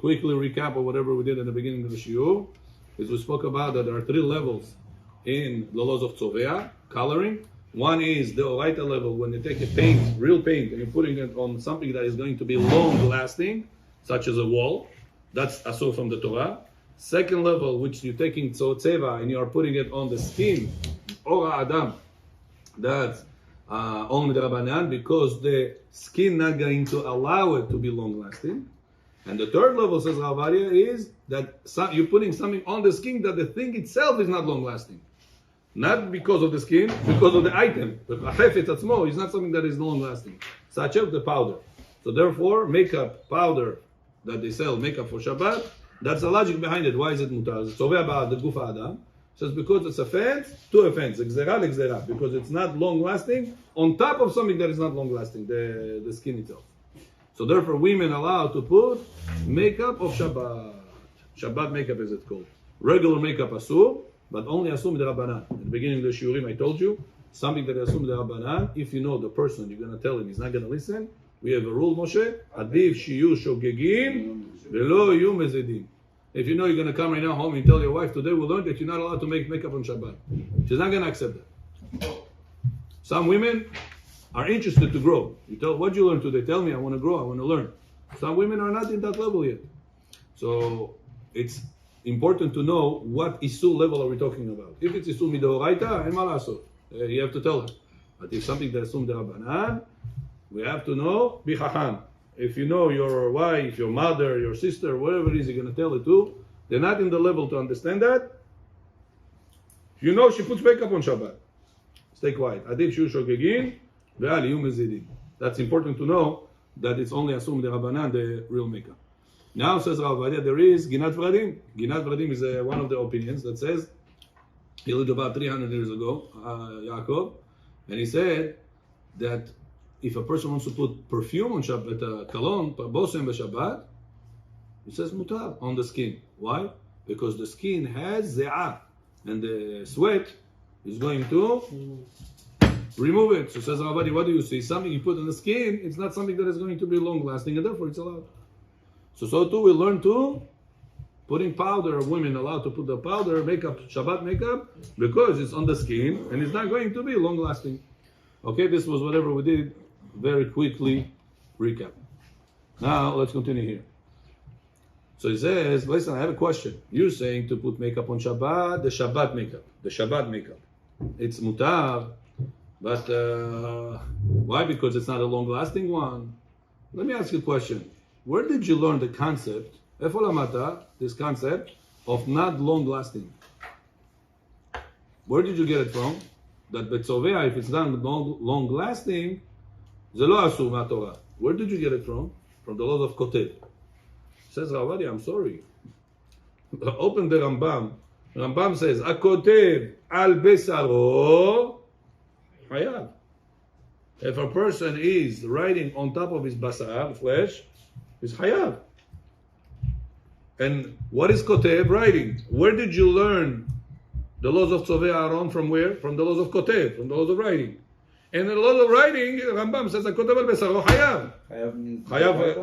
quickly recap of whatever we did at the beginning of the shiur, is we spoke about that there are 3 levels in the laws of tzovea, coloring. One is the oraita level, when you take a paint, real paint, and you're putting it on something that is going to be long-lasting, such as a wall. That's asur from the Torah. Second level, which you're taking tzeva and you are putting it on the skin, ora adam, that's only the Rabbanan, because the skin not going to allow it to be long-lasting. And the third level, says Rav Aryeh, is that you're putting something on the skin that the thing itself is not long-lasting. Not because of the skin, because of the item. The hafetz atzmo is not something that is long-lasting, such as the powder. So therefore, makeup powder that they sell, makeup for Shabbat, that's the logic behind it. Why is it mutar? It's over about the gufa adam. Says because it's offense to offense, exera, because it's not long-lasting on top of something that is not long-lasting, the skin itself. So therefore, women are allowed to put makeup of Shabbat. Shabbat makeup is it called. Regular makeup asur, but only asur midrabanan. At the beginning of the shiurim, I told you something that is asur midrabanan. If you know the person, you're going to tell him he's not going to listen. We have a rule, Moshe. Adif shiyu shogegim velo yu mezedim. If you know you're going to come right now home and tell your wife, today we'll learn that you're not allowed to make makeup on Shabbat. She's not going to accept that. Some women are interested to grow. You tell, what did you learn today? Tell me, I want to grow, I want to learn. Some women are not in that level yet. So it's important to know what Isur level are we talking about. If it's Isur midoraita, you have to tell her. But if something that is Isur midrabanan, we have to know, bichacham. If you know your wife, your mother, your sister, whatever it is you're going to tell it to, they're not in the level to understand that. You know she puts makeup on Shabbat. Stay quiet. Adif shiur shogegin ve'al yu mezidim. That's important to know that it's only asur midrabanan, the real makeup. Now says Rav Aryeh, there is ginat vradim. Ginat vradim is one of the opinions that says, he lived about 300 years ago, Yaakov, and he said that if a person wants to put perfume on Shabbat, cologne, bosem b'Shabbat, he says mutar on the skin. Why? Because the skin has ze'ah, and the sweat is going to remove it. So says Rav Aryeh, what do you see? Something you put on the skin, it's not something that is going to be long-lasting, and therefore it's allowed. So too we learn to putting powder. Women allowed to put the powder, makeup, Shabbat makeup, because it's on the skin, and it's not going to be long-lasting. Okay, this was whatever we did. Very quickly recap. Now let's continue here. So he says, listen, I have a question. You're saying to put makeup on Shabbat, the Shabbat makeup. It's mutar, but why? Because it's not a long-lasting one. Let me ask you a question. Where did you learn the concept, this concept of not long-lasting? Where did you get it from? That betzovea, if it's not long-lasting, zelo asur ma'Torah. Where did you get it from? From the laws of Kotev. Says Rav Aryeh, I'm sorry. Open the Rambam. Rambam says, Akotev al besaro hayav. If a person is writing on top of his basar, flesh, he's hayav. And what is Kotev writing? Where did you learn the laws of Tzovei Aaron? From where? From the laws of Kotev, from the laws of writing. And the laws of writing, Rambam says, Akotev al besaro hayav.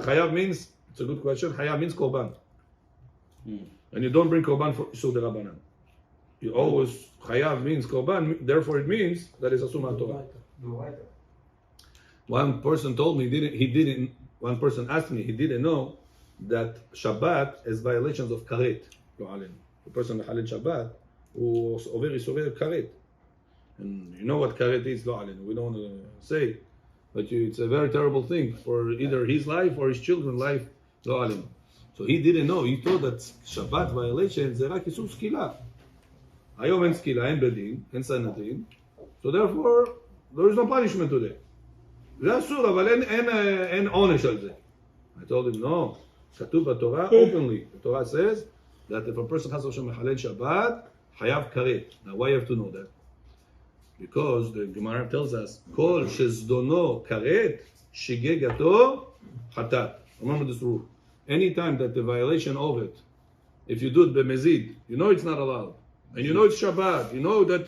Hayav means, it's a good question, hayav means korban. And you don't bring korban for Isur Derabanan. You always, chayav means korban, therefore it means that it's asur ma'Torah. One person told me, one person asked me, he didn't know that Shabbat is violations of karet. The person that halal Shabbat, who over isurer karet. And you know what karet is, we don't want to say, but it's a very terrible thing for either his life or his children's life. So he didn't know. He thought that Shabbat violation זה רק איסור סקילה. היום אין סקילה, אין בדין, אין סנדין. So therefore, there is no punishment today. זה אסור, אבל אין עונש על זה. I told him, no. כתוב בתורה openly. The Torah says that if a person has Hashem מחלל Shabbat, חייב כרת. Now why you have to know that? Because the Gemara tells us, כל שזדונו כרת, שגגתו חטאת. Remember this rule. Anytime that the violation of it, if you do it b'mezid, you know it's not allowed. And you know it's Shabbat. You know that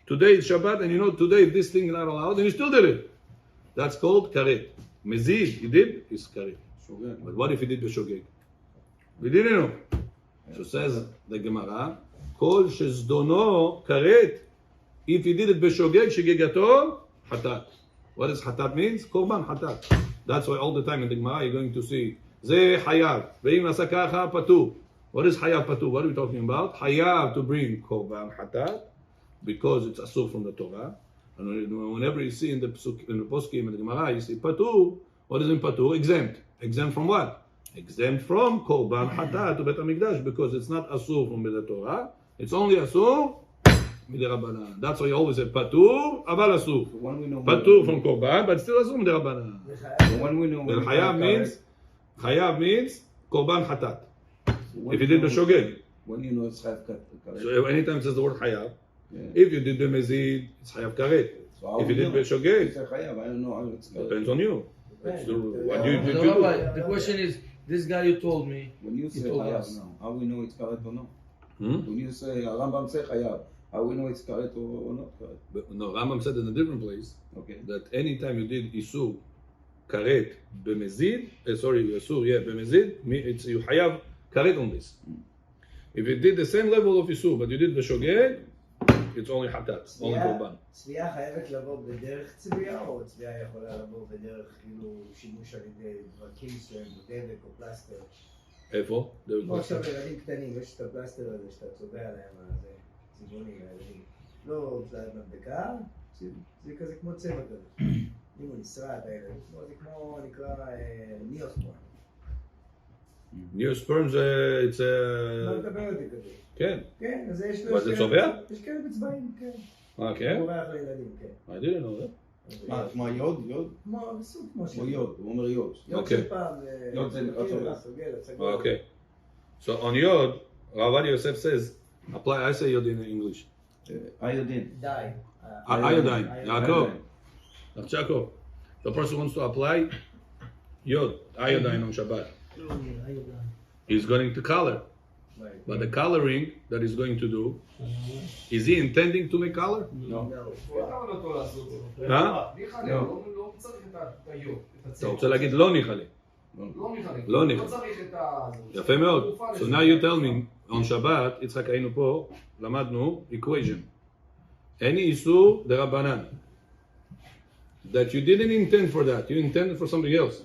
today it's Shabbat, and you know today this thing is not allowed, and you still did it. That's called karet. Mezid, he did, is karet. But what if he did b'shogeg? We didn't know. So says the Gemara, Kol shezdono karet. If he did it b'shogeg shegegato, hatat. What does hatat means? Korban hatat. That's why all the time in the Gemara you're going to see ze hayav. Ve'im nasa kacha patu. What is hayav patu? What are we talking about? Hayav to bring korban hatat because it's asur from the Torah. And whenever you see in the poskim in the Gemara, you see patu. What is in patu? Exempt. Exempt from what? Exempt from korban hatat to Bet HaMikdash because it's not asur from the Torah. It's only asur midirabanan. That's why you always say patur, aval asur. Patur from korban, but still asur midirabanan. When we know chayav means korban hatat. If you did the shogeg. When you know it's chayav karet. So anytime it says the word chayav, if you did the mezid, it's chayav karet. If you did the shogeg, I don't know how it's karet. depends on you. The question is, this guy you told me. When you say chayav now, how we know it's karet or not? When you say Rambam say chayav, how we know it's karet or not karet? But no, Rambam said in a different place that anytime you did isur karet b'mezid, b'mezid, it's you chayav karet on this. If you did the same level of isur, but you did b'shogeg, it's only hatat, only korban. צביעה חייבת לבוא בדרך צביעה, או צביעה יכולה לבוא בדרך כאילו שימוש על ידי דבקים שהם דבק או פלסטר? איפה? כמו עכשיו ילדים קטנים, יש את הפלסטר הזה שאתה צובע עליהם, צבעוני לילדים. לא מדבקה, זה כזה כמו צבע כזה. אם הוא נשרט, זה כמו נקרא ניאוספורן. ניאוספורן it's לא מדבר אותי כזה. כן. כן, אז יש לו... אבל זה צובע? יש כאלה בצבעים, כן. כן? הוא ריח לילדים, כן. I didn't know that. כמו יוד? כמו בסוג כמו כמו יוד, הוא אומר יוד. יוד של פעם, יוד זה נקרא צובע. Okay. So on Yod, Rav Yosef says, apply, I say Yod in English. Iodine. די. Iodine. Yaakov. The person wants to apply Yod, iodine on Shabbat. He's going to color. But the coloring that he's going to do, is he intending to make color? No. אתה רוצה להגיד לא ניחלה. לא ניחלה. יפה מאוד. So now you tell me, on Shabbat, יצחק היינו פה, למדנו equation. Any איסור דרבנן. That you didn't intend for that, you intended for something else.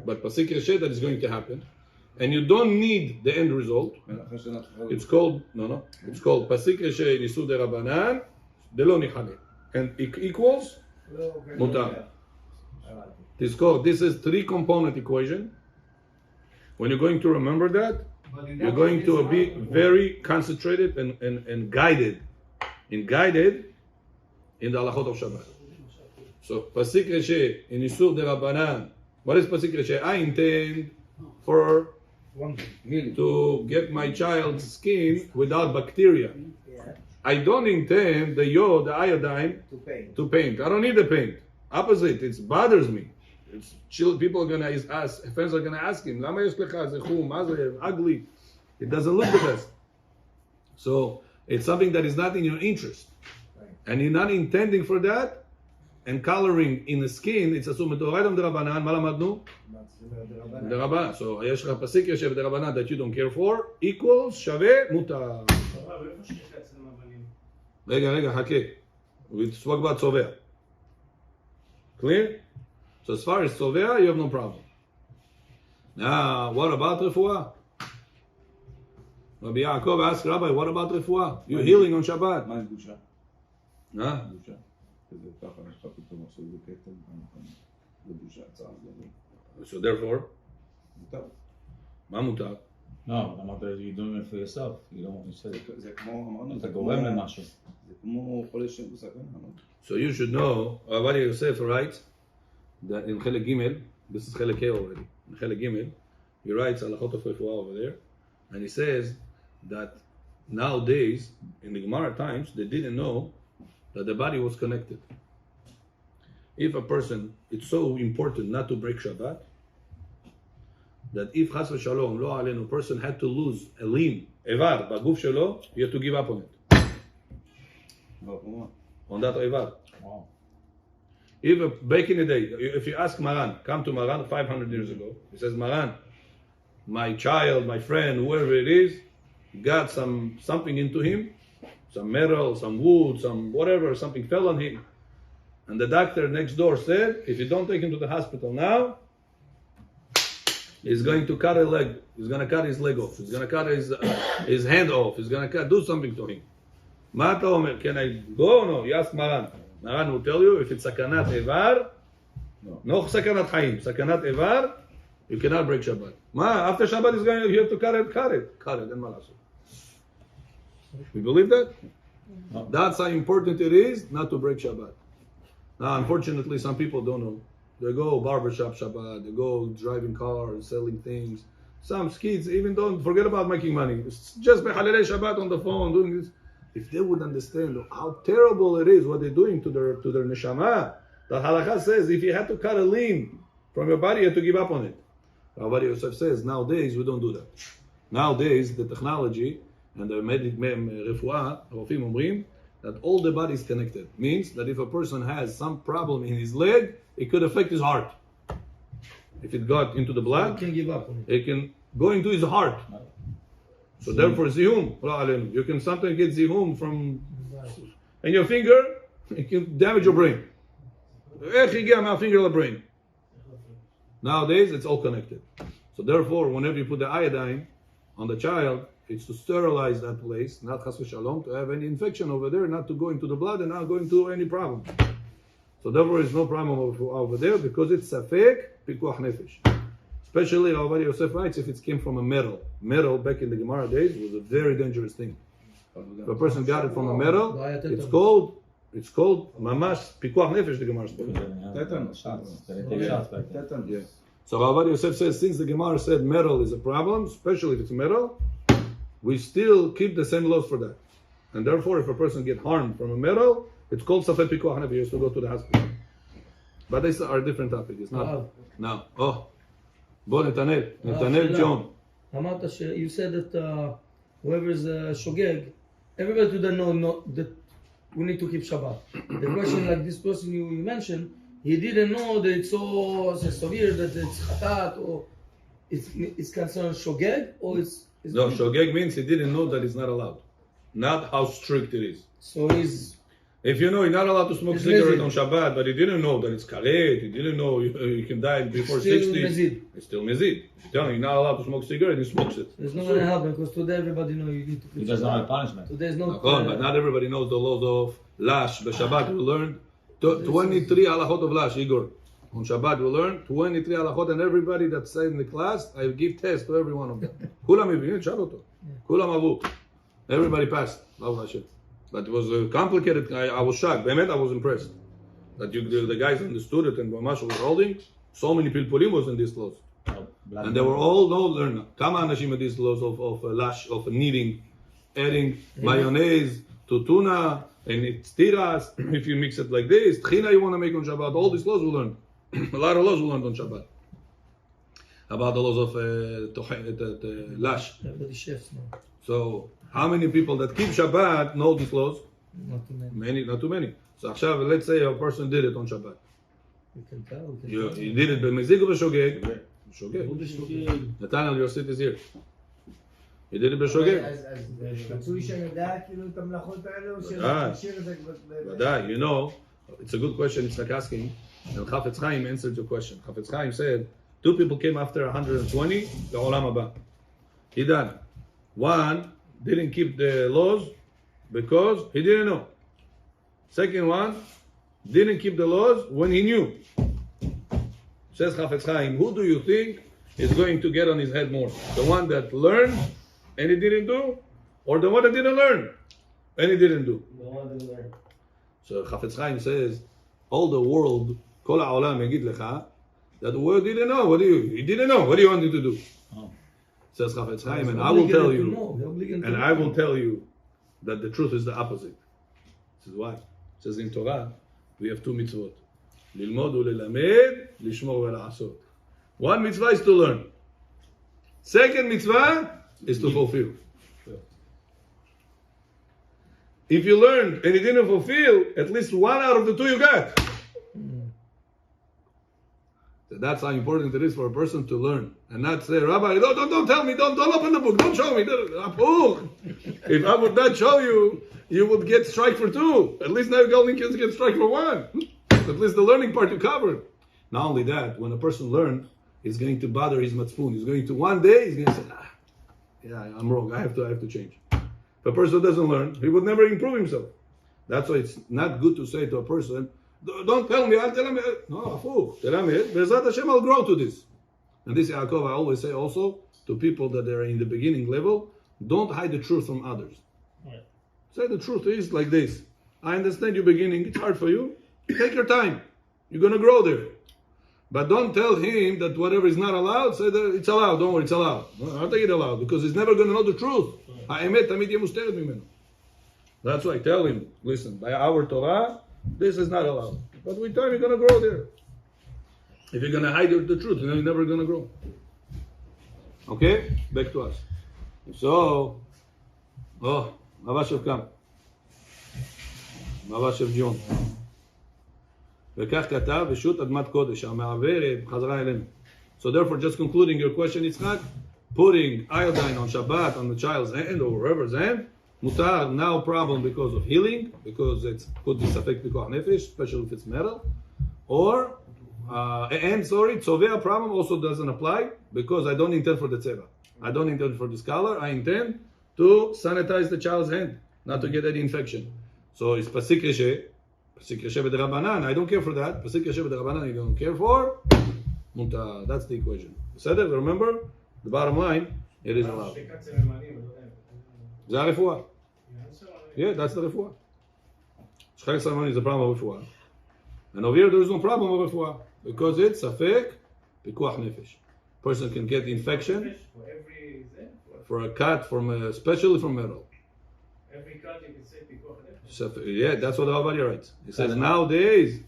But pasik reshet that is going to happen. And you don't need the end result. It's called It's called pasik reshet isur derabanan delo nichale, and it equals mutar. This is three-component equation. When you're going to remember that, you're going to be very concentrated and guided in the halachot of Shabbat. So pasik reshet in isur derabanan. What is pasik reshet? I intend for to get my child's skin without bacteria. I don't intend the yod, the iodine, to paint. I don't need the paint. Opposite, it bothers me. People are gonna ask, friends are gonna ask him, "Lama yesh lecha zechum, ugly." It doesn't look the best. So it's something that is not in your interest, and you're not intending for that. And coloring in the skin, it's asur מדאורייתא דרבנן. מה למדנו? דרבנן. So יש לך פסיק יושב דרבנן that you don't care for, equals שווה מותר. רגע, חכה. We spoke about צובע. Clear? So as far as צובע, you have no problem. Now, what about רפואה? Rabbi Yaakov asked Rabbi, what about רפואה? You're healing on Shabbat. מה עם גושה? גושה. זה ככה נשאר פתאום עכשיו בקטן, זה בושה הצעה. So therefore, מותר. מה מותר? No, אמרת, you're doing it for yourself. זה כמו, אמרנו, אתה גורם למשהו. זה כמו חולה שם בסכנה. So you should know, Rabbi Yosef writes that in Chelek Gimel, this is Chelek K already, in Chelek Gimel, he writes Halachot of Refuah over there, and he says that nowadays, in the Gemara times, they didn't know that the body was connected. If a person, it's so important not to break Shabbat, that if Chas v'Shalom, lo alenu, a person had to lose a limb, Evar, b'guf shelo, you have to give up on it. On that Evar. Wow. If back in the day, if you ask Maran, come to Maran 500 years ago, he says, Maran, my child, my friend, whoever it is, got something into him, some metal, some wood, some whatever, something fell on him. And the doctor next door said, if you don't take him to the hospital now, he's going to cut a leg. He's going to cut his leg off. He's going to cut his hand off. He's going to do something to him. Ma אתה אומר? Can I go? No. You ask Maran. Maran will tell you if it's sakanat evar, no sakanat haim. Sakanat evar, you cannot break Shabbat. After Shabbat is going, you have to cut it. And malasot. We believe that? No. That's how important it is not to break Shabbat. Now, unfortunately, some people don't know. They go barbershop Shabbat, they go driving cars, selling things. Some kids even don't forget about making money. It's just Behalelei Shabbat on the phone, doing this. If they would understand how terrible it is what they're doing to their neshama, the halakha says if you had to cut a limb from your body, you have to give up on it. Rabbi Yosef says nowadays we don't do that. Nowadays the technology and the refuah, Rofim omrim, that all the body is connected. Means that if a person has some problem in his leg, it could affect his heart. If it got into the blood, You can give up on it. it can go into his heart. So therefore, zihum, you can sometimes get zihum from, and your finger, it can damage your brain. My finger the brain. Nowadays, it's all connected. So therefore, whenever you put the iodine on the child, it's to sterilize that place, not chas v'shalom, to have any infection over there, not to go into the blood and not go into any problem. So therefore, there's no problem over there because it's safek pikuach nefesh. Especially, Rabbi Yosef writes, if it came from a metal. Metal, back in the Gemara days, was a very dangerous thing. If a person got it from a metal, it's called mamash pikuach nefesh, the Gemara spoke. Yeah. So Rabbi Yosef says, since the Gemara said metal is a problem, especially if it's metal, we still keep the same laws for that. And therefore, if a person get harmed from a metal, it's called safek pikuach nefesh, he has to go to the hospital. But these are a different topic. It's not. No. Oh. Bo Netanel John. אמרת you said that whoever is shogeg, everybody today know that we need to keep Shabbat. The question, like this person you mentioned, he didn't know that it's so severe that it's chatat, or it's concerned shogeg, or it's No, shogeg means he didn't know that it's not allowed. Not how strict it is. so he's If you know you're not allowed to smoke It's cigarette mezid. on Shabbat, but he didn't know that it's karet, he didn't know you can die before Still 60. mezid. It's still mezid. If you tell him you're not allowed to smoke cigarette, he smokes it. There's not going to happen because today everybody know you need to He keep doesn't Shabbat. have punishment. So there's no. But not everybody knows the laws of Lash. But Shabbat we learned 23 halachot of Lash, Igor. On Shabbat we learned 23 halachot, and everybody that said in the class, I give tests to every one of them. Kulam evinim, Shabbat. Kulam avu. Everybody passed. Baruch Hashem. But it was complicated. I was shocked. Be'emet, I was impressed. That the guys understood it, and Mamash was holding. So many pilpulim was in this laws. And they were all no learner. Kama anashim in these laws of lash, of kneading, adding mayonnaise to tuna, and it's tiras, if you mix it like this. Tchina you want to make on Shabbat. All these laws we learned. A lot of laws we learned on Shabbat. About the laws of lash. Everybody chefs now. So, how many people that keep Shabbat know these laws? Not too many. Many, not too many. So, Akshav, let's say a person did it on Shabbat. You can tell. He did it b'mezig or b'shogeg? Shogeg. Nathaniel, your seat is here. He did it b'shogeg. אז רצוי שנדע כאילו את המלאכות האלה, או ודאי. שנשאיר את זה Wadai, you know, it's a good question it's like asking. And Chafetz Chaim answered your question. Chafetz Chaim said, 2 people came after 120, the Olam Haba. He done. One didn't keep the laws because he didn't know. Second one didn't keep the laws when he knew. Says Chafetz Chaim, who do you think is going to get on his head more? The one that learned and he didn't do, or the one that didn't learn and he didn't do? The one that learned. So Chafetz Chaim says, all the world, Kol ha'olam yagid lecha, that the world didn't know. He didn't know. What do you want him to do? Oh. Says Chafetz Chaim, and I will tell you, And and I will tell you that the truth is the opposite. This is why. It says in Torah, we have 2 mitzvot. Lilmod u'lelamed, lishmor ve'la'asot. One mitzvah is to learn. Second mitzvah is to fulfill. If you learned and you didn't fulfill, at least 1 out of the 2 you got. That's how important it is for a person to learn. And not say, Rabbi, don't tell me, don't open the book, don't show me. If I would not show you, you would get strike for 2. At least now you're only kids get strike for 1. At least the learning part you covered. Not only that, when a person learns, it's going to bother his matzpun. He's going to one day, he's going to say, yeah, I'm wrong. I have to change. If a person doesn't learn, he would never improve himself. That's why it's not good to say to a person, don't tell me, I'll tell him. No, tell him, Be'ezrat Hashem, I'll grow to this. And this, Yaakov, I always say also to people that are in the beginning level, don't hide the truth from others. Right. Say the truth is like this. I understand you're beginning, it's hard for you. Take your time. You're going to grow there. But don't tell him that whatever is not allowed, say that it's allowed. Don't worry, it's allowed. No, I'll take it allowed because he's never going to know the truth. That's why I tell him, listen, by our Torah, this is not allowed. But with time, you're going to grow there. If you're going to hide the truth, then you're never going to grow. Okay? Back to us. So, Mavashev come. Mavashev John. וכך כתב, ושות אדמת קודש, המעברת חזרה אלינו. So therefore, just concluding your question, Yitzchak, putting iodine on Shabbat, on the child's hand, or whoever's hand, mutar, now problem because of healing, because it could be safek pikuach nefesh, especially if it's metal, or, tzovea problem also doesn't apply, because I don't intend for the tzeva. I don't intend for this color, I intend to sanitize the child's hand, not to get any infection. So it's pasik reshe, Pasik Yashe b'derabanan, I don't care for that. Pasik Yashe b'derabanan, you don't care for. Muta, that's the equation. Remember, the bottom line, it is allowed. זה הרפואה. Yeah, that's the רפואה. שחק סמני is a problem of רפואה. And over here, there is no problem of רפואה. Because it's ספק, פיקוח נפש. Person can get infection for a cut, especially from metal. Every cut you can say pikuach nefesh. Yeah, that's what the Rabbi writes. He says nowadays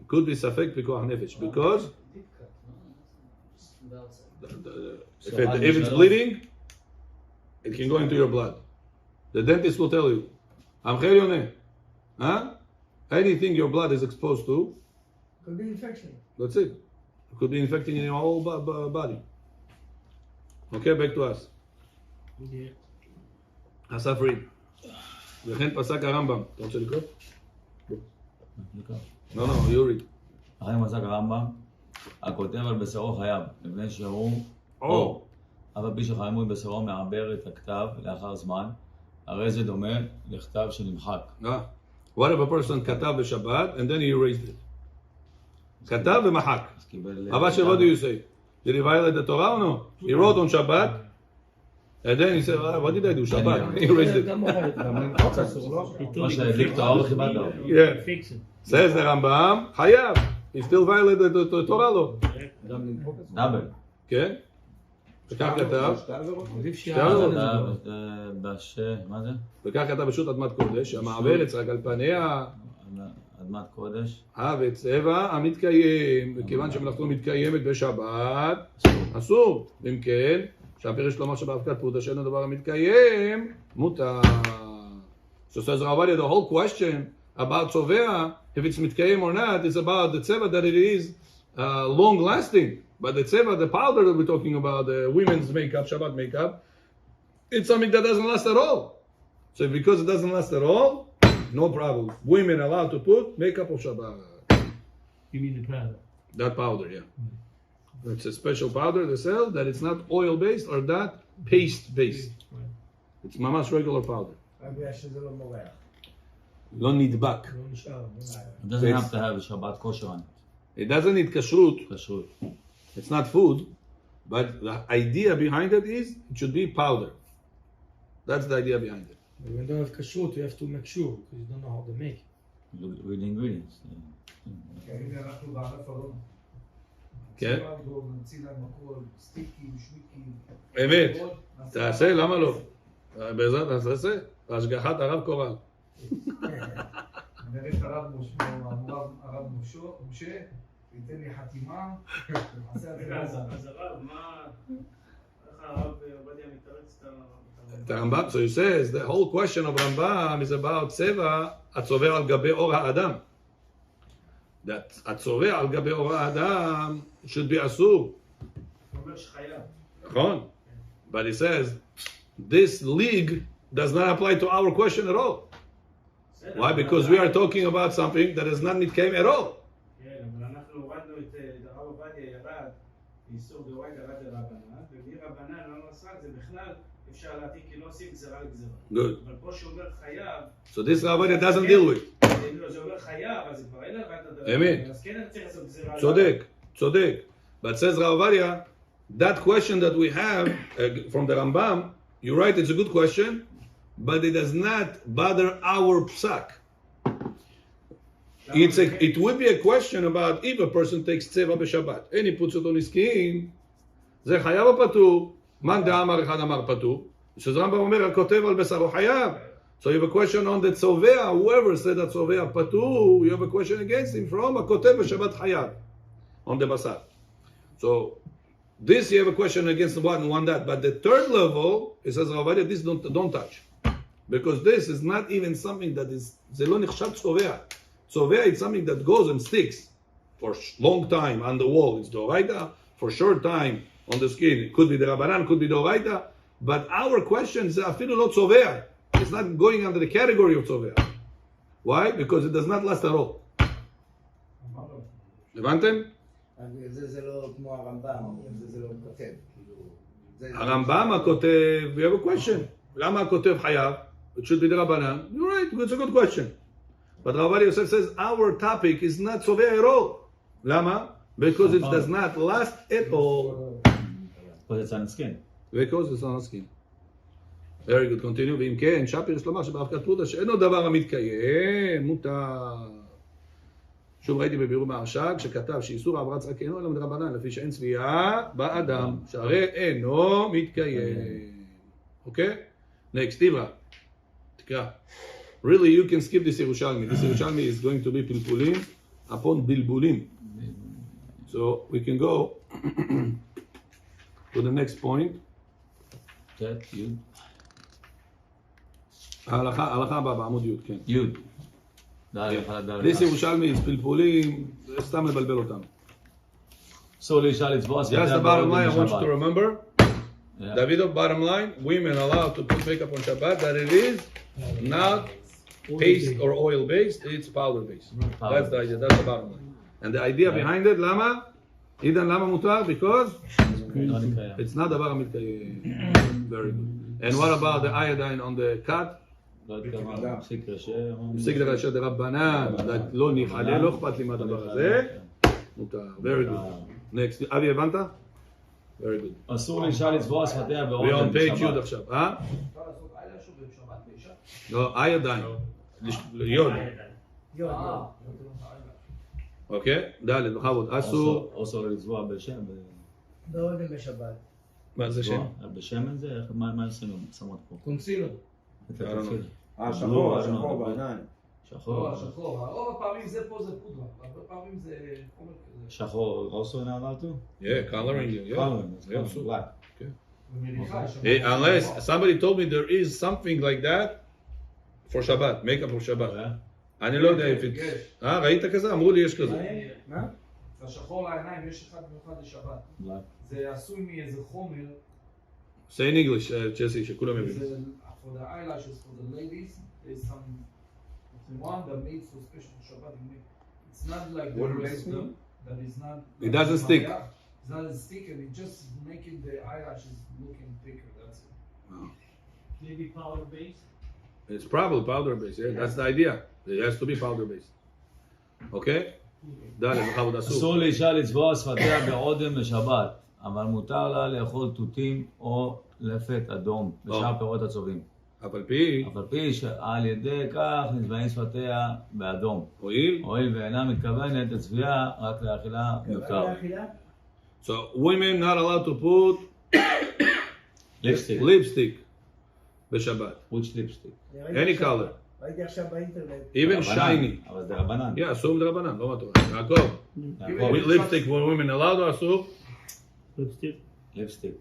it could be safek pikuach nefesh because if it's bleeding, it can go into your blood. The dentist will tell you, anything your blood is exposed to, Could be infection. that's it. It could be infecting in your whole body. Okay, back to us. Yeah. אסף ריד. וכן פסק הרמב"ם. אתה רוצה לקרוא? לא, יורי. אחרי פסק הרמב"ם, הכותב על בשרו חייב, מפני שהוא אור. אף על פי שחיימות בשרו מעבר את הכתב לאחר זמן, הרי זה דומה לכתב שנמחק. What if a person כתב בשבת and then he erased it? כתב ומחק. אבל what do you say? Did he violate the Torah or no? He wrote on Shabbat and then he said, what did I do? Shabbat. He erased it. מה שהדליק את האור כיבדת. Yeah. Says the Rambam, חייב. He still violated the Torah law. דאבל. כן? וכך כתב. מה זה? וכך כתב בשו"ת אדמת קודש, המעברת רק על פניה. אדמת קודש. וצבע המתקיים, וכיוון שמלאכתו מתקיימת בשבת, אסור. אם כן, שהפרש לומר שבאבקת פרוטה שאין הדבר המתקיים, מותר. So says Ravadi, the whole question about צובע, if it's מתקיים or not, is about the tzeva that it is long lasting. But the tzeva, the powder that we're talking about, the women's makeup, Shabbat makeup, it's something that doesn't last at all. So because it doesn't last at all, no problem. Women are allowed to put makeup of Shabbat. You mean the powder? That powder, yeah. It's a special powder they sell that it's not oil based or that paste based. It's mama's regular powder. רק בגלל שזה לא מורח. לא נדבק. לא נשאר. It doesn't have to have a Shabbat kosher on it. It doesn't need kashrut. כשרות. It's not food. But the idea behind it is it should be powder. That's the idea behind it. When you don't have kashrut, you have to make sure because you don't know how to make it. With ingredients. הנה אנחנו בענף הרום. כן? נמציא להם הכל, סטיקים, שוויקים. אמת. תעשה, למה לא? בעזרת, תעשה. השגחת הרב קורל. נראה את הרב משה, ייתן לי חתימה, נעשה את זה. אז הרב, איך הרב עובדיה מתרץ את Rambam, so he says the whole question of Rambam is about צבע הצובר על גבי אור האדם. that הצובע על גבי עור האדם should be אסור. הוא אומר שחייב. נכון? But he says, this league does not apply to our question at all. בסדר, Why? אבל Because we are talking about something that is not מתקיים at all. כן, אבל אנחנו הורדנו את הרב עובדיה ירד, איסור דאורייתא ירד לרבנן, ובלי רבנן לא עשה את זה בכלל, אפשר להעתיק כי לא עושים גזירה לגזירה. Good. אבל פה שאומר חייב, So this Rabbi doesn't deal with. זה אומר חייב, אז זה כבר אין לך את הדבר. אמת. אז כן צריך לעשות גזירה. צודק. But says Rav Ovadia, that question that we have from the Rambam, you're right, it's a good question, but it does not bother our psak. It would be a question about if a person takes tzeva b'Shabbat and he puts it on his skin, זה חייב או פטור? מאן דאמר אחד אמר פטור. שזה רמב"ם אומר, הכותב על בשרו חייב. So you have a question on the tzovea, whoever said that tzovea patur, you have a question against him from a kotev Shabbat chayav on the basar. So this you have a question against the one that, but the third level, it says Rav Ovadia, this don't touch, because this is not even something that is זה לא נחשב tzovea. Tzovea is something that goes and sticks for long time on the wall. It's doraita. For short time on the skin, it could be the Rabbanan, could be doraita. But our question is afilu lo tzovea. It's not going under the category of tzovea. Why? Because it does not last at all. הבנתם? זה לא כמו הרמב"ם, זה לא כותב. הרמב"ם הכותב, we have a question. למה הכותב חייב? It should be the Rabbanan. You're right, it's a good question. But Rav Ovadia Yosef says our topic is not tzovea at all. למה? Because it does not last at all. Because it's on the skin. Because it's on the skin. Very good, continue. ואם כן, שפיר יש לומר שבאבקת פרודה שאינו דבר המתקיים, מותר. שוב ראיתי בבירור מהרש"ג שכתב שאיסור העברת שק אינו אלא מדרבנן, לפי שאין צביעה באדם, שהרי אינו מתקיים. אוקיי? Next, תקרא. תקרא. Really, you can skip this Yerushalmi. This Yerushalmi is going to be pilpulim upon bilbulim. So we can go to the next point. י'. ההלכה הבאה בעמוד י', כן. י'. ד'. This ירושלמי is פלפולים, זה סתם לבלבל אותם. אסור לאישה לצבוע שפתיה Just the bottom line I want you בשבת. to remember. Yeah. Davido, bottom line, women allowed to put makeup on Shabbat, that it is not paste or oil based, it's powder based. That's the idea, that's the bottom line. And the idea behind it, למה? עידן, למה מותר? Because it's not דבר המתקיים. Very good. And what about the iodine on the cut? לא התכוון, פסיק רשע. פסיק דרשע דרבנן, לא ניחלה, לא אכפת לי מהדבר הזה. מותר. Very good. Next. אבי, הבנת? Very good. אסור לאישה לצבוע שפתיה We באודם on page בשבת. י' עכשיו, לא, iodine. יוד. אוקיי? ד' בכבוד. אסור. אסור לצבוע בשם. באודם בשבת. מה זה שם? בשמן זה? מה עשינו? שמות פה? קונסילר. שחור בעיניים. שחור. שחור. רוב הפעמים זה פה זה פודרה. הרבה פעמים זה חומר כזה. שחור. also now too? Yeah, coloring. Yeah. Coloring. Yeah, It's so- black. ומניחה שבת. Hey, unless somebody told me there is something like that for Shabbat, makeup for Shabbat. אני לא יודע if it's... ראית כזה? אמרו לי יש כזה. מה? השחור לעיניים יש אחד מיוחד לשבת. Black. זה עשוי מאיזה חומר. Say in English, Jesse, שכולם זה מבינים. for the eyelashes for the ladies. There's some one that made so special for Shabbat. It's not like the What rest makes of them. That is not. It doesn't stick. It's not a stick, and it just making the eyelashes looking thicker. That's it. Maybe powder based. It's probably powder based, yeah, that's the idea. It has to be powder based. Okay? ד' בכבוד אסור אסור. לאישה לצבוע שפתיה באודם בשבת, אבל מותר לה לאכול תותים או לפת אדום בשאר פירות הצהובים. אף על פי, אף על פי שעל ידי כך נצבעים שפתיה באדום. הואיל. הואיל ואינה מתכוונת לצביעה רק לאכילה מותר. So women not allowed to put ליפסטיק. lipstick בשבת. וויץ' ליפסטיק. Any color. ראיתי עכשיו באינטרנט. Even shiny. אבל זה רבנן. Yeah, אסור מדרבנן, לא מה אתה אומר. יעקב. יעקב. Lipstick for women allowed or אסור? Lipstick. ליפסטיק.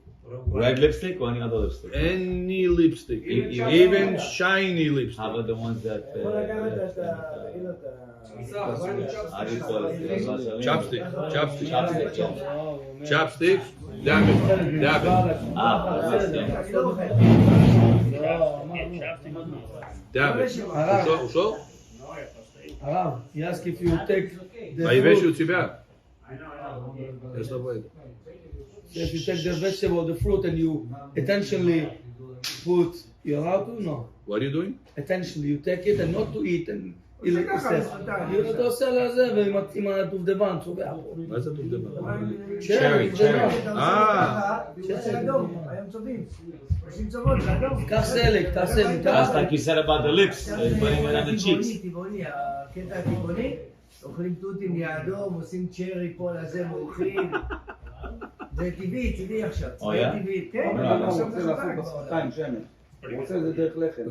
red lipstick or any other lipstick? Any lipstick, Even even shiny lipstick. How about the ones that... יכול לקחת את ה... תגיד לו את ה... how do you call it? Chopstick, chopstick, Chopstick, yeah. chopstick. Dab it, dab it, אני לא אוכל. dab it. הוא שור? הרב, he asked if you take the היבש fruit, הוא ציבר. I know. יש לו בועד. if you take the vegetable, the fruit, and you intentionally put, you're allowed to? No. What are you doing? Intentionally, you take it and not to eat, and זה ככה, בשפתיים. אתה עושה לזה, ועם הדובדבן, צובע. מה זה דובדבן? צ'רי, זה אדום, היום צובעים. עושים צובות, זה אדום. קח סלק, תעשה Just מתחת. like you said about the lips, putting it on the cheeks. טבעוני, הקטע הטבעוני, אוכלים תותים ליאדום, עושים צ'רי פה לזה, מורחים. זה טבעי, טבעי עכשיו. צבעי טבעי, כן. הוא רוצה לעשות בשפתיים שמן. הוא רוצה את זה דרך לחם.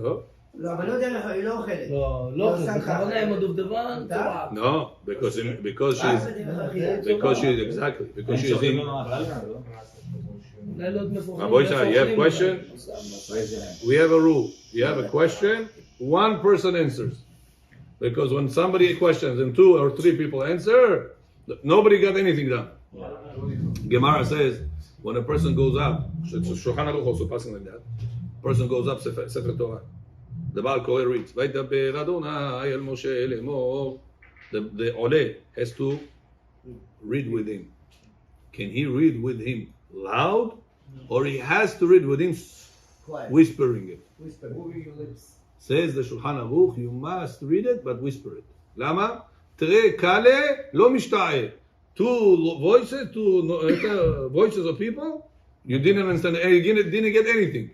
לא, אבל לא דרך, היא לא אוכלת. לא, בכוונה עם הדובדבן, צובע. No, because she's exactly because she's in. Raboisa, you have question? We have a rule. You have a question, one person answers. Because when somebody questions and 2 or 3 people answer, nobody got anything done. Gemara says when a person goes up, Shulchan Aruch also passing like that. Person goes up Sefer Torah. The Baal Koreh reads, "Vaydaber Adonai el Moshe lemor." The Ole has to read with him. Can he read with him loud, or he has to read with him Quiet. whispering it? Whisper. Moving your lips. Says the Shulchan Aruch, you must read it but whisper it. Lama? Tre kale lo mishta'eh. 2 voices of people, you didn't understand, you didn't get anything.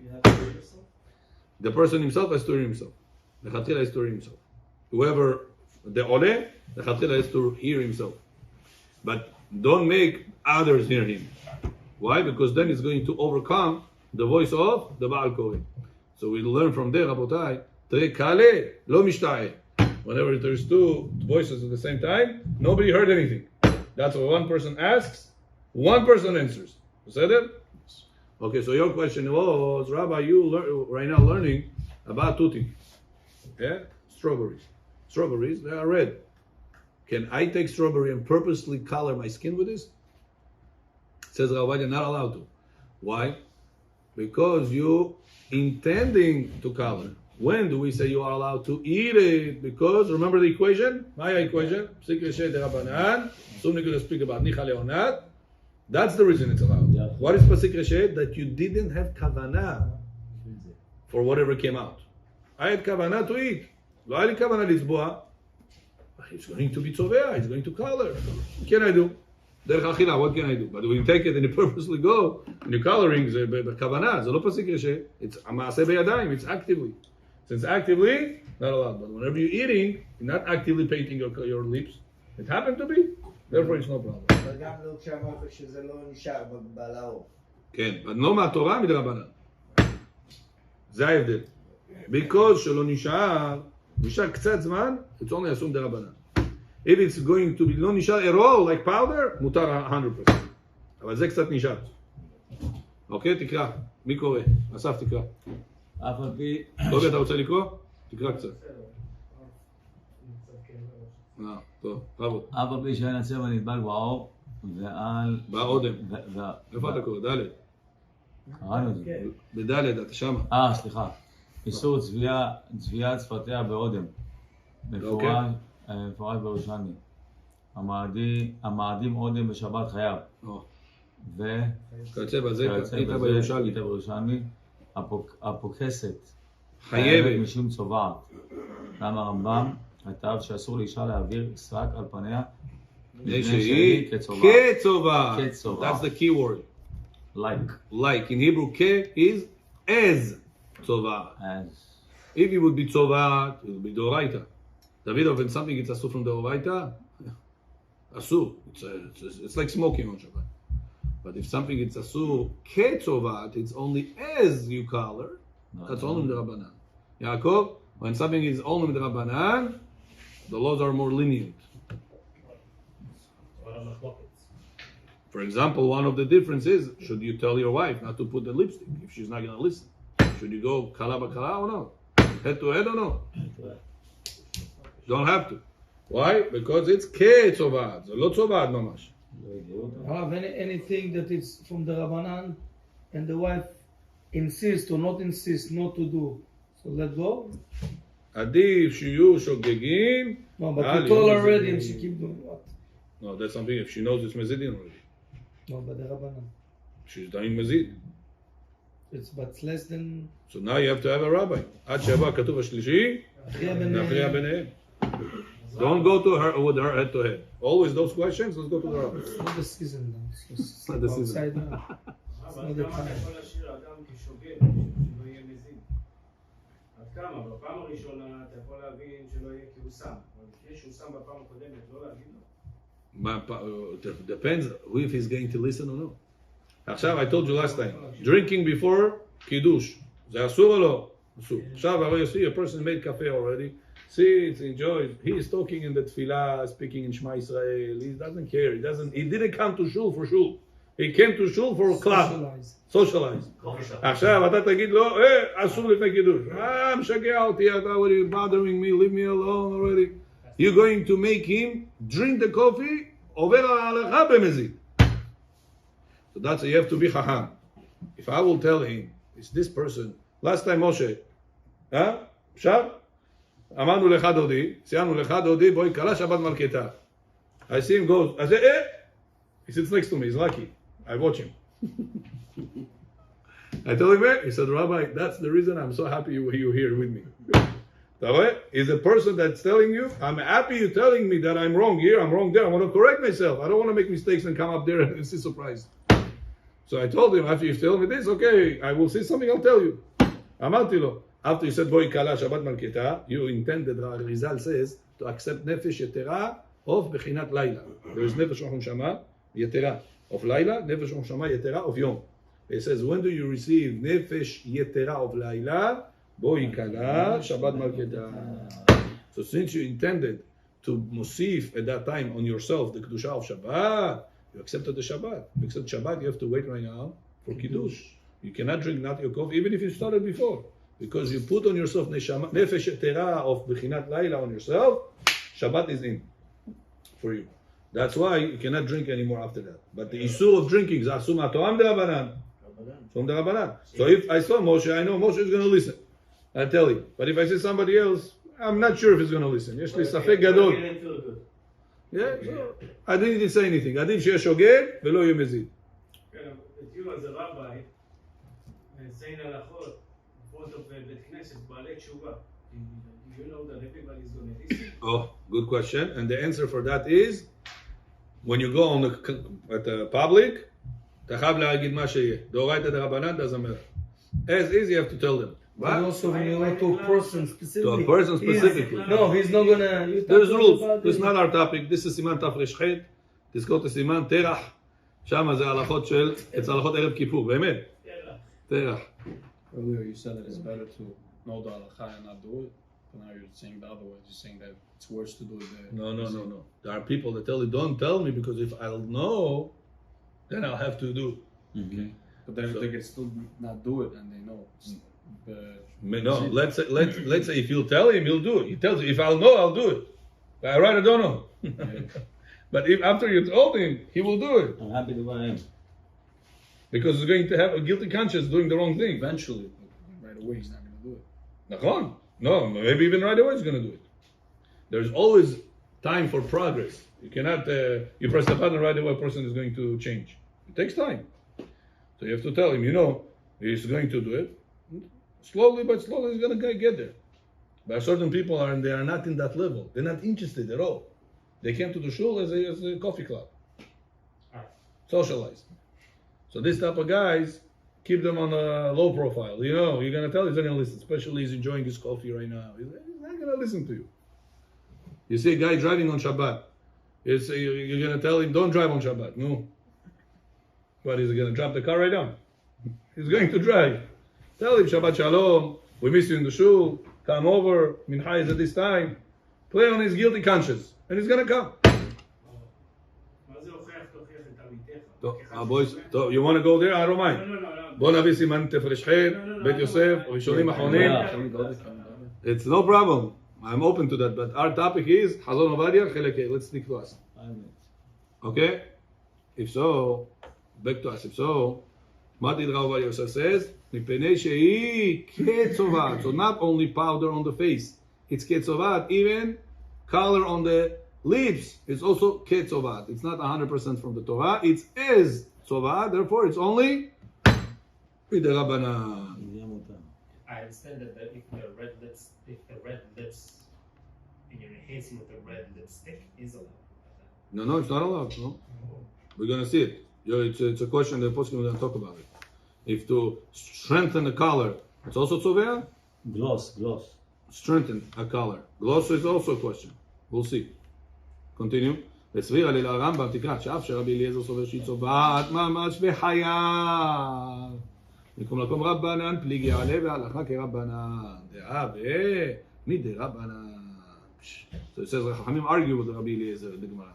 The person himself has to hear himself. The Chatila has to hear himself. Whoever, the Ole, the Chatila has to hear himself. But don't make others hear him. Why? Because then it's going to overcome the voice of the Baal Koreh. So we learn from there, Rabotai, Tre kale lo mishta'eh. Whenever there's 2 voices at the same time, nobody heard anything. That's what one person asks, one person answers. You said it? Okay, so your question was, Rabbi, you right now learning about tutti. Yeah? Strawberries. Strawberries, they are red. Can I take strawberry and purposely color my skin with this? Says Rabbi, you're not allowed to. Why? Because you intending to color. When do we say you are allowed to eat it? Because remember the equation? My equation. That's the reason it's allowed. Yeah. What is pasik reshet? That you didn't have kavanah for whatever came out. I had kavanah to eat. לא היה לי kavanah לצבוע. It's going to be tzovea. It's going to color. What can I do? דרך אכילה, what can I do? But when you take it and you purposely go, and you're coloring, זה בכוונה, זה לא פסיק רשת. It's המעשה בידיים, it's actively. Since actively, not allowed. But whenever you're eating, you're not actively painting your lips. It happened to be, therefore it's no problem. אבל גם לא כשאמרת שזה לא נשאר בלאור. כן, אבל לא מהתורה מדרבנן. זה ההבדל. Because שלא נשאר קצת זמן, it's only assumed דרבנן. If it's going to be לא נשאר at all, like powder, מותר 100%. אבל זה קצת נשאר. אוקיי, תקרא. מי קורא? אסף תקרא. אף על פי... טוב, אתה רוצה לקרוא? תקרא קצת. טוב, רבו. אף על פי שאין הצבע נדבק בעור, ועל... באודם. איפה אתה קורא? ד'. קראנו את זה. בד' אתה שמה. סליחה. איסור צביעת שפתיה באודם. מפורש בירושלמי. המאדים אודם בשבת חייב. כיוצא בזה, היית בירושלמי. הפוקסת. חייבת. משום צובעת. גם הרמב"ם כתב שאסור לאישה להעביר סרק על פניה. לפני שהיא כצובעת. That's the key word. Like. In Hebrew, ke is as צובעת. If it would be צובעת, it would be דאורייתא. David, when something is asur from the Oraita, asur. It's like smoking on Shabbat. But if something is asur ketzovat, it's only as you color. That's only the Rabbanan. Yaakov, when something is only the Rabbanan, the laws are more lenient. For example, one of the differences, should you tell your wife not to put the lipstick if she's not going to listen? Should you go kala bakala or no? Head to head or no? Don't have to. Why? Because it's ke'etzovad. It's not tzovat mamash. Anything that is from the Rabbanan and the wife insist or not insist not to do, so let go. עדיף שיהיו שוגגים. No, but you told her already and she keep doing what? No, that's something if she knows it's mezidin already. No, but the Rabbanan. She's doing mezid. But less than... So now you have to have a rabbi. עד שיבוא הכתוב השלישי, נכריע ביניהם. Don't go to her with her head to head. Always those questions, let's go to the rabbi. It's not the season now. It's not the season. outside now. It's not the time. כמה, בפעם הראשונה אתה יכול להבין שלא יהיה כי הוא שם, אבל לפני שהוא שם בפעם הקודמת, לא להגיד לו. Depends if he's going to listen or no. עכשיו, I told you last time, drinking before קידוש, זה אסור או לא? אסור. עכשיו, הרי you see, a person made cafe already, sits, enjoys, he is talking in the tefillah, speaking in Shema Israel, he doesn't care, he didn't come to shul for shul. He came to shul for a club. Socialize. עכשיו אתה תגיד לו, אסור לפני קידוש. משגע אותי, אתה already bothering me, leave me alone already. You're going to make him drink the coffee, עובר על ההלכה במזיד. So that's you have to be חכם. If I will tell him, it's this person, last time Moshe, אפשר? אמרנו לך דודי, ציינו לך דודי, בואי קלה שבת מלכתה. I see him go, I say, he sits next to me, he's lucky. I watch him. I told him, he said, Rabbi, that's the reason I'm so happy you're here with me. He's a person that's telling you, I'm happy you're telling me that I'm wrong here, I'm wrong there. I want to correct myself. I don't want to make mistakes and come up there and see surprised. So I told him, after you tell me this, okay, I will see something, I'll tell you. אמרתי לו, after you said, בואי קלה שבת מלכתה, you intended, Rizal says, to accept נפש יתרה of בחינת לילה. There is נפש ונשמה יתרה of לילה, נפש ונשמה יתרה of יום. It says, when do you receive nefesh yetera of laila? Boi kala Shabbat malketa. So since you intended to mosif at that time on yourself the kedusha of Shabbat, you accepted the Shabbat. You accept Shabbat, you have to wait right now for kiddush. You cannot drink not your coffee, even if you started before, because you put on yourself nefesh yetera of bechinat laila on yourself. Shabbat is in for you. That's why you cannot drink anymore after that. But the issue of drinking is asuma to'am de Rabbanan. From the Rabbanan. So if I saw Moshe, I know Moshe is going to listen. I tell you. But if I see somebody else, I'm not sure if he's going to listen. יש לי ספק גדול. Yeah, so I didn't even say anything. עדיף שיהיה שוגג ולא יהיה מזיד. כן, את you as a rabbi, saying הלכות, in front of בית כנסת, בעלי תשובה. You know that everybody is going to listen? Oh, good question. And the answer for that is, when you go on at the public, אתה חייב להגיד מה שיהיה. דאורייתא דרבנן doesn't matter. As is, you have to tell them. But also when you go to a person specifically. To a person specifically. No, he's not gonna... There's rules. This is not our topic. This is סימן תר"ח. תזכור את הסימן תרח. שם זה הלכות של... אצל הלכות ערב כיפור. באמת. תרח. Earlier you said that it's better to know the halakha and not do it. But now you're saying the other way. You're saying that it's worse to do it there. No. There are people that tell you, don't tell me, because if I'll know, then I'll have to do. Okay. But then they can still not do it and they know. No, let's say if you'll tell him, he'll do it. He tells you, if I'll know, I'll do it. But I rather don't know. But if after you told him, he will do it. I'm happy the way I am. Because he's going to have a guilty conscience doing the wrong thing. Eventually, right away, he's not going to do it. Nachon. No, maybe even right away he's going to do it. There's always time for progress. You cannot, you press the button right away, a person is going to change. It takes time. So you have to tell him, he's going to do it. Slowly but slowly he's going to get there. But certain people they are not in that level. They're not interested at all. They came to the shul as a coffee club. Socialize. So this type of guys, keep them on a low profile. You're going to tell he's not going to listen. Especially he's enjoying his coffee right now. He's not going to listen to you. You see a guy driving on Shabbat. You're going to tell him, don't drive on Shabbat. No. What, is he going to drop the car right now? He's going to drive. Tell him, Shabbat Shalom, we miss you in the shul, come over, Mincha is at this time. Play on his guilty conscience, and he's going to come. boys, טוב, you want to go there? I don't mind. לא. בוא נביא סימן תפרש ח', בית יוסף, ראשונים אחרונים. It's no problem. I'm open to that, but our topic is חזון עובדיה, חלק A. Let's stick to us. Okay? If so, back to us. If so, מה דין רב עובדיה יוסף says? מפני שהיא כצובעת. So not only powder on the face, it's כצובעת, even color on the lips is also כצובעת. It's not 100% from the Torah, it's as צובעת, therefore it's only מדרבנן. I understand that if the red lips, and you're enhancing with the red lipstick is allowed. No, it's not allowed. No, we're gonna see it. It's a question that we're gonna talk about it. If to strengthen the color, it's also tzovea. Gloss. Strengthen a color. Gloss is also a question. We'll see. Continue. וסביר על הרמב"ם תקרא שאף שרבי אליעזר סובר שהיא צובעת ממש וחייב. מקום לקום רבנן פליגי עלה והלכה כרבנן. דעה מדרבנן. So it says חכמים argue with רבי אליעזר בגמרא.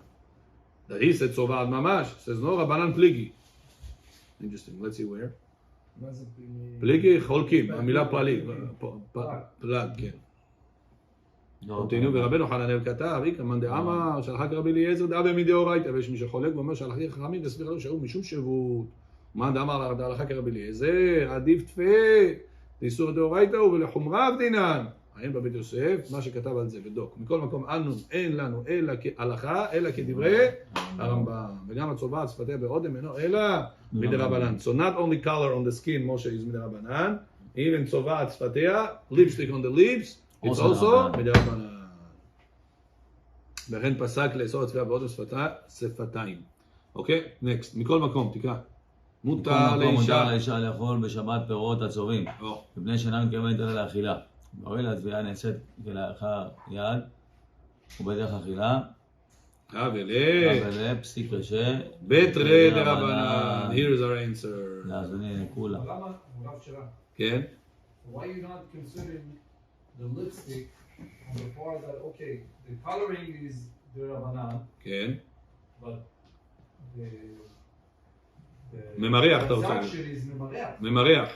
That he said צובעת ממש. It says no רבנן פליגי. Interesting. Let's see where. מה זה פליגי חולקים. המילה פליג. פלג, כן. continue, ורבנו חננאל כתב, מאן דאמר שהלכה כרבי אליעזר דעה מדאורייתא, ויש מי שחולק ואומר שהלכה חכמים וסביר לו שהיו משום שבות. מאן דאמר הלכה כרבי אליעזר, עדיף תפה, לאיסור דאורייתא ולחומרה דינן. עיין בבית יוסף, מה שכתב על זה בדוק. מכל מקום אנו אין לנו אלא הלכה, אלא כדברי הרמב"ם. וגם הצובעת שפתיה באודם אינו אלא מדרבנן. So not only color on the skin, Moshe is מדרבנן, even צובעת שפתיה, lipstick on the lips, it's also מדרבנן. וכן פסק לאסור הצבעה באודם שפתיים. אוקיי? next. מכל מקום, תקרא. מותר לאישה לאכול בשבת פירות הצורים, מפני שאינה מתכוונת אלא לאכילה. והואיל התביעה נעשית כלאחר יד ובדרך אכילה, אבל פסיק קשה בתרי דרבנן. Here is our answer. להזני כולה. הרב שלה. כן? Why are you not considering the lipstick on the part that, okay, the coloring is דרבנן, כן. but the ממריח, אתה רוצה. transaction is ממריח. ממריח.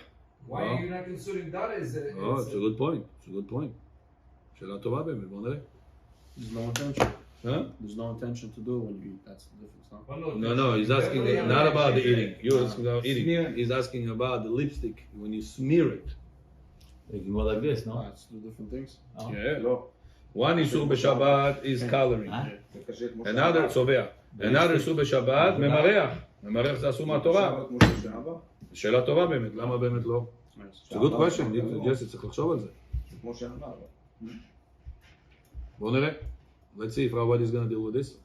Why are you not considering that as a... Oh, it's a good point. It's a good point. שאלה טובה באמת, בוא נראה. There's no intention. Huh? There's no intention to do it when you eat. That's the difference, no? No, he's asking not about the eating. You're asking about eating. He's asking about the lipstick when you smear it. They can go like this, no? That's two different things. Yeah. One issue b'Shabbat is coloring. Another צובע. Another issue ב'Shabbat ממריח. ממריח זה אסור מהתורה. שאלה טובה באמת, למה באמת לא? It's a good question, ג'סי צריך לחשוב על זה. זה כמו שאמר. בואו נראה. Let's see if Rabbi is going to deal with this.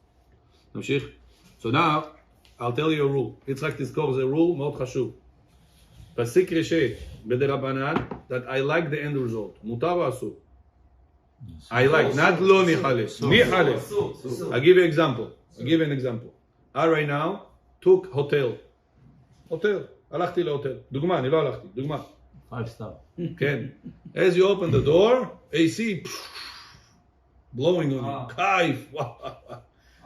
נמשיך. So now, I'll tell you a rule. יצחק תזכור, זה rule מאוד חשוב. פסיק ראשי בדרבנן, that I like the end result. מותר או אסור? I like, not לא ניחלה. ניחלה. I'll give you an example. I'll give you an example. I right now took hotel. הלכתי להוטל. דוגמה, אני לא הלכתי. דוגמה. 5 star. כן. As you open the door, AC blowing on you. כיף.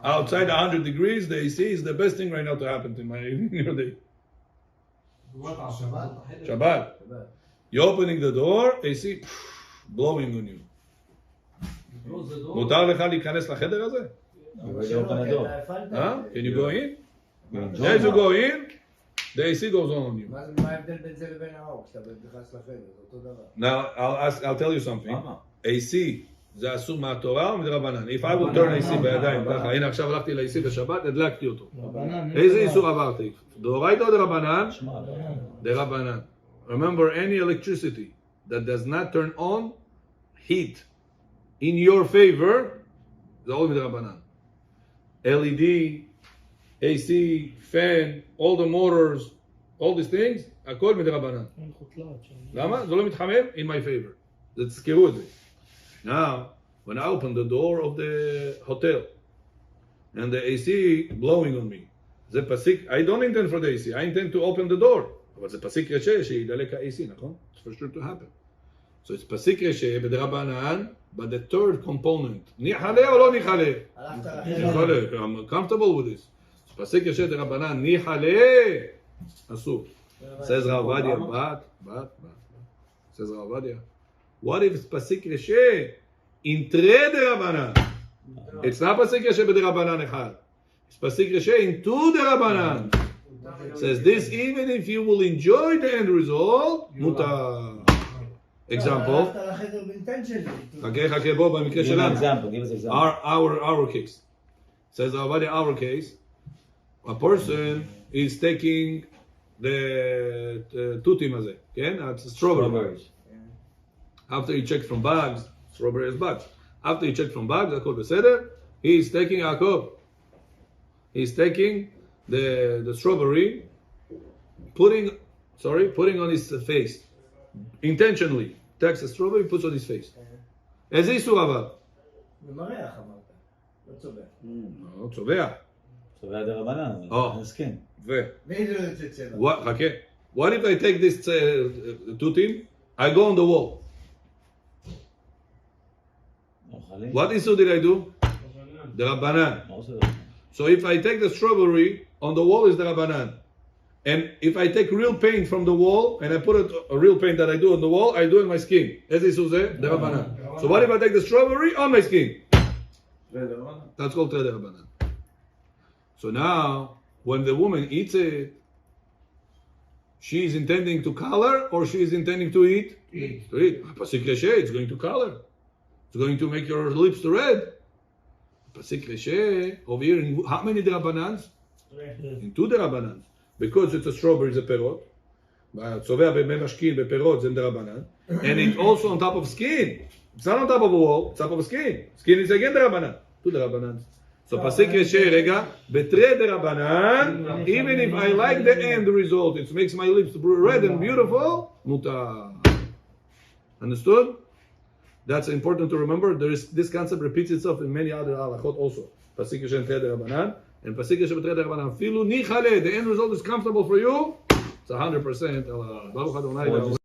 Outside 100 degrees, the AC is the best thing right now to happen to my day. Shabbat. You're opening the door, AC blowing on you. מותר לך להיכנס לחדר הזה? Can you go in? As you go in, the AC goes on you. מה ההבדל בין זה לבין האור? כשאתה נכנס לחדר, זה אותו דבר. Now, I'll tell you something. AC זה אסור מהתורה או מדרבנן? If I will turn AC בידיים ככה, הנה עכשיו הלכתי ל-AC בשבת, הדלקתי אותו. איזה איסור עברתי? דאורייתא או דרבנן? דרבנן. Remember, any electricity that does not turn on heat in your favor, זה all מדרבנן. LED, AC, fan, all the motors, all these things, הכל מדרבנן. למה? זה לא מתחמם? In my favor. זה תזכרו את זה. Now, when I open the door of the hotel and the AC blowing on me, זה פסיק, I don't intend for the AC, I intend to open the door. אבל זה פסיק רשע שידלק ה-AC, נכון? It's for sure to happen. So it's פסיק רשע בדרבנן, but the third component, ניחלה או לא ניחלה? הלכת לחדר. I'm comfortable with this. Pasik Yeshet Rabbanan Nihale Asur. Says Rav Ovadia, but. Says Rav Ovadia. What if it's Pasik Yeshet in Tre de Rabbanan? It's not Pasik Yeshet de Rabbanan Echad. It's Pasik Yeshet in Tu de Rabbanan. Says this even if you will enjoy the end result, mutar. Example. חכה בוא במקרה שלנו. Our case. Says our case. A person is taking the tutim הזה, כן? It's strawberries. After he checked from bags, strawberry is bags. After he checked from bags, הכל בסדר. He is taking Yaakov. He is taking the strawberry, putting on his face intentionally. Takes the strawberry, puts on his face. איזה איסור אבל? במריח אמרת, לא צובע. לא צובע. צובע דרבנן, מסכים. ואיזה לא יוצא צבע. חכה. What if I take this tutim, I go on the wall? What issue did I do? דרבנן. So if I take the strawberry, on the wall is the Rabbanan. And if I take real paint from the wall, and I put a real paint that I do on the wall, I do in my skin. As is the Rabbanan. So what if I take the strawberry on my skin? That's called Tre de Rabbanan. So now, when the woman eats it, she is intending to color, or she is intending to eat? To eat. Pasik Reshe, it's going to color. It's going to make your lips red. Pasik Reshe, over here, in how many Rabbanans? In 2 Rabbanans. Because it's a strawberry, it's a perot. צובע במשקין, בפירות, זה דרבנן. And it's also on top of skin. It's not on top of a wall, it's on top of skin. Skin is again דרבנן. 2 דרבנן. So פסיק רשע, רגע, בתרי דרבנן, even if I like the end result, it makes my lips red and beautiful, מותר. Understood? That's important to remember. This concept repeats itself in many other halachot also. פסיק רשע, תרי דרבנן. And Pasik Yeshet B'Trei Rabbanan, Filu Nichale, the end result is comfortable for you. It's 100%. Baruch Adonai.